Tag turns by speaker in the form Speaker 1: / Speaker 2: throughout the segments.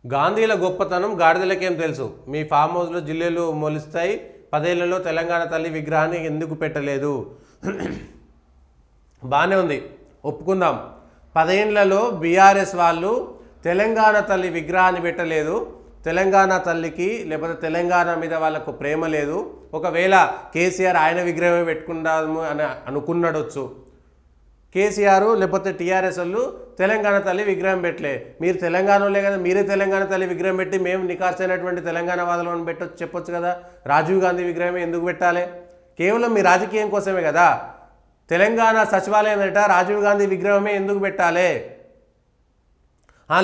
Speaker 1: గాంధీల గొప్పతనం గాడిదలకేం తెలుసు? మీ ఫామ్ హౌస్లో జిల్లేలు మొలుస్తాయి. 10 ఏళ్లలో తెలంగాణ తల్లి విగ్రహాన్ని ఎందుకు పెట్టలేదు? బాగానే ఉంది, ఒప్పుకుందాం. 10 ఏళ్లలో బీఆర్ఎస్ వాళ్ళు తెలంగాణ తల్లి విగ్రహాన్ని పెట్టలేదు. తెలంగాణ తల్లికి లేకపోతే తెలంగాణ మీద వాళ్ళకు ప్రేమ లేదు. ఒకవేళ కేసీఆర్ ఆయన విగ్రహమే పెట్టుకుందాము అని అనుకున్నాడొచ్చు. కేసీఆర్ లేకపోతే టీఆర్ఎస్ వాళ్ళు తెలంగాణ తల్లి విగ్రహం పెట్టలే. మీరు తెలంగాణలో కదా, మీరే తెలంగాణ తల్లి విగ్రహం పెట్టి మేము నికార్సైనటువంటి తెలంగాణ వాదులను పెట్టొచ్చు చెప్పొచ్చు కదా. రాజీవ్ గాంధీ విగ్రహమే ఎందుకు పెట్టాలి? కేవలం మీ రాజకీయం కోసమే కదా. తెలంగాణ సచివాలయం అట రాజీవ్ గాంధీ విగ్రహమే ఎందుకు పెట్టాలి?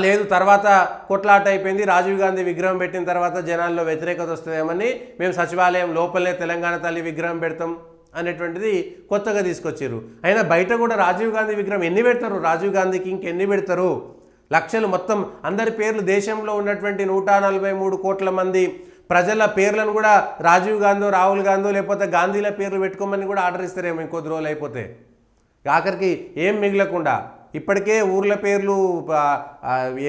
Speaker 1: లేదు, తర్వాత కొట్లాట అయిపోయింది, రాజీవ్ గాంధీ విగ్రహం పెట్టిన తర్వాత జనాల్లో వ్యతిరేకత వస్తుందేమని మేము సచివాలయం లోపలే తెలంగాణ తల్లి విగ్రహం పెడతాం అనేటువంటిది కొత్తగా తీసుకొచ్చారు. అయినా బయట కూడా రాజీవ్ గాంధీ విగ్రహం ఎన్ని పెడతారు? రాజీవ్ గాంధీకి ఇంకెన్ని పెడతారు? లక్షలు, మొత్తం అందరి పేర్లు, దేశంలో ఉన్నటువంటి 143 కోట్ల మంది ప్రజల పేర్లను కూడా రాజీవ్ గాంధీ, రాహుల్ గాంధీ లేకపోతే గాంధీల పేర్లు పెట్టుకోమని కూడా ఆర్డర్ ఇస్తారేమో ఇంకొద్ది రోజులు అయిపోతే. ఆఖరికి ఏం మిగలకుండా ఇప్పటికే ఊర్ల పేర్లు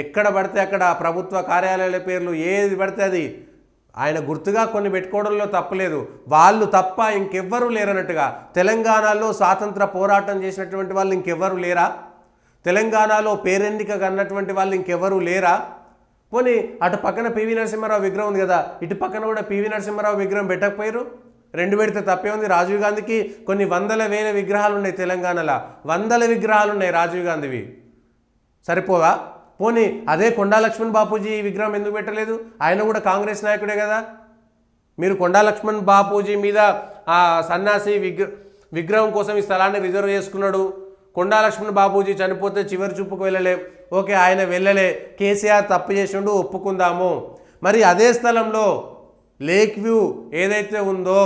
Speaker 1: ఎక్కడ పడితే అక్కడ, ప్రభుత్వ కార్యాలయాల పేర్లు ఏది పడితే అది ఆయన గుర్తుగా కొన్ని పెట్టుకోవడంలో తప్పలేదు. వాళ్ళు తప్ప ఇంకెవ్వరూ లేరన్నట్టుగా. తెలంగాణలో స్వాతంత్ర పోరాటం చేసినటువంటి వాళ్ళు ఇంకెవ్వరూ లేరా? తెలంగాణలో పేరెన్నిక కన్నటువంటి వాళ్ళు ఇంకెవ్వరూ లేరా? పోనీ అటు పక్కన పివి నరసింహారావు విగ్రహం ఉంది కదా, ఇటు పక్కన కూడా పివి నరసింహారావు విగ్రహం పెట్టకపోయారు? 2 పెడితే తప్పే ఉంది. రాజీవ్ గాంధీకి కొన్ని వందల వేల విగ్రహాలు ఉన్నాయి తెలంగాణలో, వందల విగ్రహాలు ఉన్నాయి రాజీవ్ గాంధీవి, సరిపోవా? పోనీ అదే కొండా లక్ష్మణ్ బాపూజీ విగ్రహం ఎందుకు పెట్టలేదు? ఆయన కూడా కాంగ్రెస్ నాయకుడే కదా. మీరు కొండా లక్ష్మణ్ బాపూజీ మీద ఆ సన్యాసి విగ్రహం కోసం ఈ స్థలాన్ని రిజర్వ్ చేసుకున్నాడు. కొండా లక్ష్మణ్ బాపూజీ చనిపోతే చివరి చూపుకు వెళ్ళలే, ఓకే, ఆయన వెళ్ళలే, కేసీఆర్ తప్పు చేసిండు, ఒప్పుకుందాము. మరి అదే స్థలంలో లేక్ వ్యూ ఏదైతే ఉందో,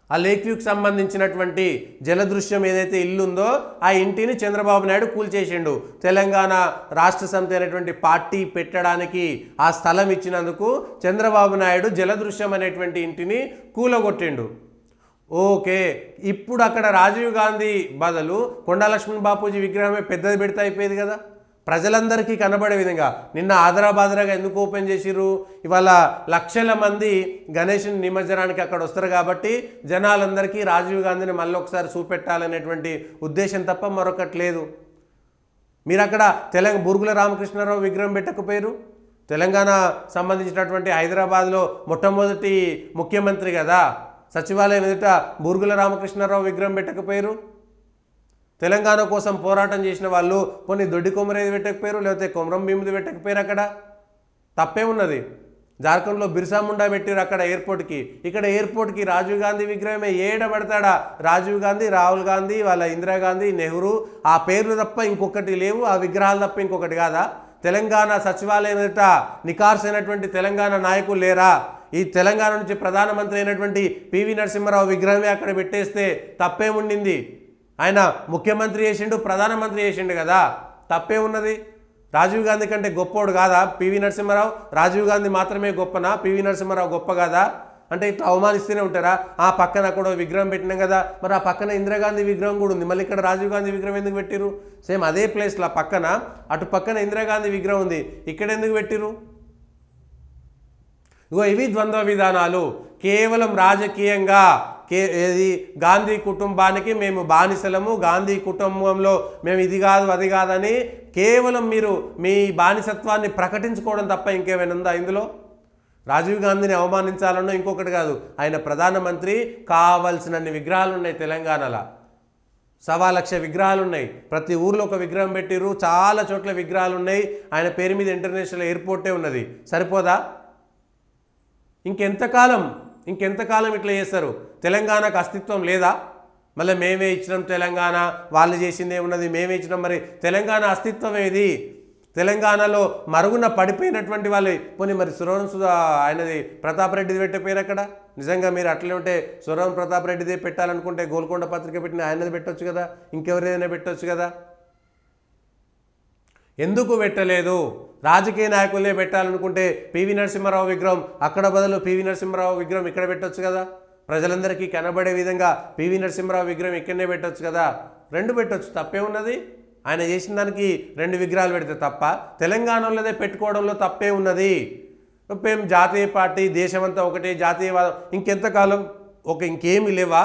Speaker 1: ఆ లేక్ వ్యూకి సంబంధించినటువంటి జలదృశ్యం ఏదైతే ఇల్లు ఉందో ఆ ఇంటిని చంద్రబాబు నాయుడు కూల్చేసిండు. తెలంగాణ రాష్ట్ర సమితి అనేటువంటి పార్టీ పెట్టడానికి ఆ స్థలం ఇచ్చినందుకు చంద్రబాబు నాయుడు జలదృశ్యం అనేటువంటి ఇంటిని కూలగొట్టిండు. ఓకే, ఇప్పుడు అక్కడ రాజీవ్ గాంధీ బదులు కొండా లక్ష్మణ్ బాపూజీ విగ్రహమే పెద్దది పెడితే అయిపోయేది కదా, ప్రజలందరికీ కనబడే విధంగా. నిన్న ఆదరాబాదరాగా ఎందుకు ఓపెన్ చేసిర్రు? ఇవాళ లక్షల మంది గణేష్ నిమజ్జనానికి అక్కడ వస్తారు కాబట్టి జనాలందరికీ రాజీవ్ గాంధీని మళ్ళీ ఒకసారి చూపెట్టాలనేటువంటి ఉద్దేశం తప్ప మరొకటి లేదు. మీరు అక్కడ బూరుగుల రామకృష్ణారావు విగ్రహం పెట్టకపోయారు? తెలంగాణ సంబంధించినటువంటి హైదరాబాద్లో మొట్టమొదటి ముఖ్యమంత్రి కదా, సచివాలయం ఎదుట బూరుగుల రామకృష్ణారావు విగ్రహం పెట్టకపోయారు? తెలంగాణ కోసం పోరాటం చేసిన వాళ్ళు కొన్ని దొడ్డి కొమరేది పెట్టకపోయారు, లేకపోతే కొమరం భీముది పెట్టకపోయారు? అక్కడ తప్పే ఉన్నది. జార్ఖండ్లో బిర్సా ముండా పెట్టారు అక్కడ ఎయిర్పోర్ట్కి, ఇక్కడ ఎయిర్పోర్ట్కి రాజీవ్ గాంధీ విగ్రహమే ఏడబడతాడా? రాజీవ్ గాంధీ, రాహుల్ గాంధీ, వాళ్ళ ఇందిరాగాంధీ, నెహ్రూ, ఆ పేర్లు తప్ప ఇంకొకటి లేవు, ఆ విగ్రహాలు తప్ప ఇంకొకటి కాదా? తెలంగాణ సచివాలయం ఎదుట నికార్సైనటువంటి తెలంగాణ నాయకులు లేరా? ఈ తెలంగాణ నుంచి ప్రధానమంత్రి అయినటువంటి పివి నరసింహారావు విగ్రహమే అక్కడ పెట్టేస్తే తప్పేముండింది? ఆయన ముఖ్యమంత్రి చేసిండు, ప్రధానమంత్రి చేసిండు కదా, తప్పే ఉన్నది. రాజీవ్ గాంధీ కంటే గొప్పోడు కాదా పివి నరసింహారావు? రాజీవ్ గాంధీ మాత్రమే గొప్పనా? పివి నరసింహారావు గొప్ప కాదా? అంటే ఇట్లా అవమానిస్తూనే ఉంటారా? ఆ పక్కన అక్కడ విగ్రహం పెట్టినాం కదా, మరి ఆ పక్కన ఇందిరాగాంధీ విగ్రహం కూడా ఉంది, మళ్ళీ ఇక్కడ రాజీవ్ గాంధీ విగ్రహం ఎందుకు పెట్టిరు? సేమ్ అదే ప్లేస్లో పక్కన, అటు పక్కన ఇందిరాగాంధీ విగ్రహం ఉంది, ఇక్కడ ఎందుకు పెట్టిరు? ఇగో ఇవి ద్వంద్వ విధానాలు. కేవలం రాజకీయంగా ఏది గాంధీ కుటుంబానికి మేము బానిసలము, గాంధీ కుటుంబంలో మేము ఇది కాదు అది కాదని కేవలం మీరు మీ బానిసత్వాన్ని ప్రకటించుకోవడం తప్ప ఇంకేమైనా ఉందా ఇందులో? రాజీవ్ గాంధీని అవమానించాలన్నా ఇంకొకటి కాదు, ఆయన ప్రధానమంత్రి, కావాల్సినన్ని విగ్రహాలు ఉన్నాయి తెలంగాణలో, 1,00,000 విగ్రహాలు ఉన్నాయి, ప్రతి ఊర్లో ఒక విగ్రహం పెట్టిరు, చాలా చోట్ల విగ్రహాలు ఉన్నాయి, ఆయన పేరు మీద ఇంటర్నేషనల్ ఎయిర్పోర్టే ఉన్నది, సరిపోదా? ఇంకెంతకాలం ఇట్లా చేస్తారు? తెలంగాణకు అస్తిత్వం లేదా? మళ్ళీ మేమే ఇచ్చినాం తెలంగాణ, వాళ్ళు చేసిందే ఉన్నది, మేమే ఇచ్చినాం. మరి తెలంగాణ అస్తిత్వం ఏది? తెలంగాణలో మరుగున పడిపోయినటువంటి వాళ్ళు పోనీ మరి సురవరం ఆయనది ప్రతాప్ రెడ్డిది పెట్టకపోయారు అక్కడ? నిజంగా మీరు అట్లే ఉంటే సురవరం ప్రతాప్ రెడ్డిదే పెట్టాలనుకుంటే గోల్కొండ పత్రిక పెట్టిన ఆయనది పెట్టవచ్చు కదా, ఇంకెవరైనా పెట్టవచ్చు కదా. ఎందుకు పెట్టలేదు? రాజకీయ నాయకులనే పెట్టాలనుకుంటే పివి నరసింహారావు విగ్రహం అక్కడ బదులు పివి నరసింహారావు విగ్రహం ఇక్కడ పెట్టవచ్చు కదా, ప్రజలందరికీ కనబడే విధంగా పివి నరసింహారావు విగ్రహం ఇక్కడనే పెట్టవచ్చు కదా, 2 పెట్టవచ్చు, తప్పే ఉన్నది. ఆయన చేసిన దానికి 2 విగ్రహాలు పెడితే తప్ప తెలంగాణలోనే పెట్టుకోవడంలో తప్పే ఉన్నది. మేము జాతీయ పార్టీ, దేశమంతా ఒకటే, జాతీయవాదం ఇంకెంతకాలం, ఇంకేమి లేవా?